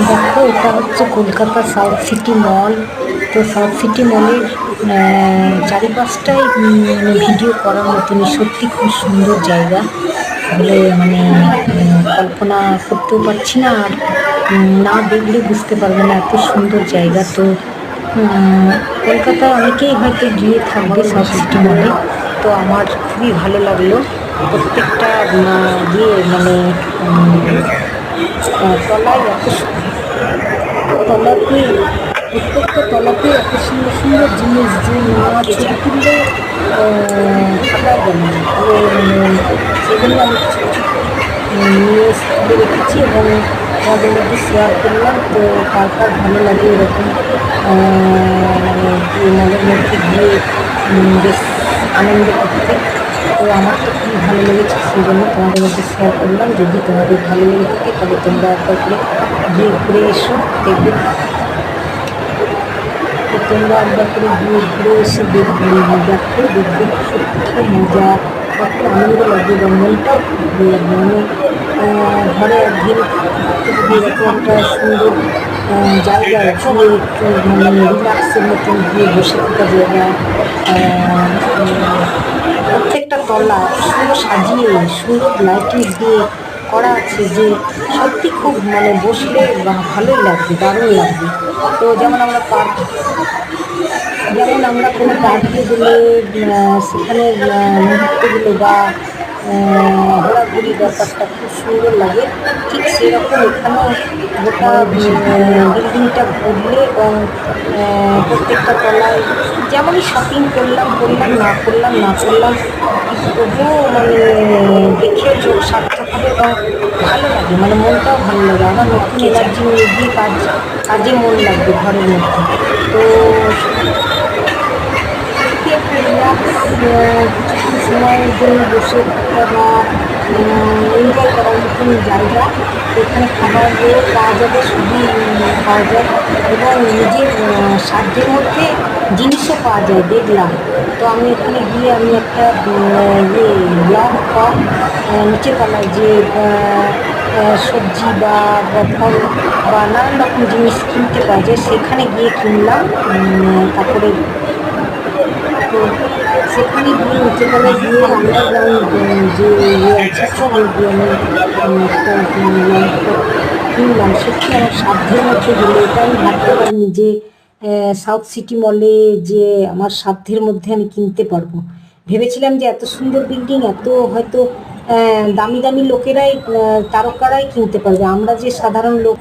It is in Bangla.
দেখো, এটা হচ্ছে কলকাতা সাউথ সিটি মল। তো সাউথ সিটি মলের চারিপাশটাই মানে ভিডিও করার মতনই, সত্যি খুব সুন্দর জায়গা বলে মানে কল্পনা করতেও পারছি না। আর না দেখলে বুঝতে পারবে না এত সুন্দর জায়গা। তো কলকাতায় অনেকেই হয়তো গিয়ে থাকবে সাউথ সিটি মলে। তো আমার খুবই ভালো লাগলো প্রত্যেকটা ইয়ে মানে তলায় এত তলাতে প্রত্যেকটা তলাতে এত সুন্দর সুন্দর জিনিস যে না ছবি তুললে থাকা গেল না পুরো। মানে সেগুলো আমি কিছু কিছু নিয়ে তুলে রেখেছি এবং তোমাদের মধ্যে শেয়ার করলাম। তো কার কার ভালো লাগে এরকম মানে গিয়ে মলের মধ্যে গিয়ে বেশ আনন্দ করতে। তো আমার তো খুবই ভালো লেগেছে, সেই জন্য তোমাদের মধ্যে শেয়ার করলাম। যদি তোমাদের ভালো লেগে থাকে তাহলে তোমরা একবার করে গিয়ে ঘুরে এসো, দেখবে। তো তোমরা একবার করে গিয়ে ঘুরে এসে দেখো, দেখবে সত্যি মজা, কত আনন্দ লাগবে বা মনটাও খুব ভালো লাগবে। মানে ঘরে একদিন থাকতে যদি এরকম একটা সুন্দর জায়গায় গিয়ে একটু মানে রিল্যাক্সের মতন গিয়ে বসে থাকা জায়গা, প্রত্যেকটা তলা এত সুন্দর সাজিয়ে সুন্দর লাইটিংস দিয়ে করা আছে যে সত্যি খুব মানে বসলে ভালোই লাগবে, দারুণ লাগবে। তো যেমন আমরা কোনো পার্কে গেলে সেখানে মুহূর্তগুলো বা ঘোরাঘুরি ব্যাপারটা খুব সুন্দর লাগে, ঠিক সেরকম এখানেও গোটা বিল্ডিংটা ঘুরলে এবং প্রত্যেকটা তলায় যেমনই শপিং করলাম করলাম, না করলাম কিন্তু তবুও মানে দেখে চোখ সার্থক হবে এবং ভালো লাগে, মানে মনটাও ভালো লাগে। আবার নতুন এনার্জি নিয়ে গিয়ে কাজে মন লাগবে ঘরের মধ্যে। তো সত্যি একটা রিল্যাক্স কিছুক্ষণ সময়ের জন্য বসে থাকা বা এনজয় করার মতন জায়গা। এখানে খাবারও পাওয়া যাবে, সবই পাওয়া যায় এবং নিজের সাধ্যের মধ্যে জিনিসও পাওয়া যায় দেখলাম। তো আমি এখানে গিয়ে আমি একটা লং টপ নিচে তলায় যে সবজি বা ফল বা নানান রকম জিনিস কিনতে পাওয়া যায় সেখানে গিয়ে কিনলাম। তারপরে তো সেখানে গিয়ে নিচেতলায় গিয়ে আন্ডারগ্রাউন্ড যে ইয়ে আছে সেখানে গিয়ে আমি একটা লঙ্কা কিনলাম। সত্যি আমার সাধ্যের মধ্যে গেলে এটা আমি ভাবতে পারিনি যে সাউথ সিটি মলে যে আমার সাধ্যের মধ্যে আমি কিনতে পারবো। ভেবেছিলাম যে এত সুন্দর বিল্ডিং এত হয়তো দামি দামি লোকেরাই তারকারাই কিনতে পারবে, আমরা যে সাধারণ লোক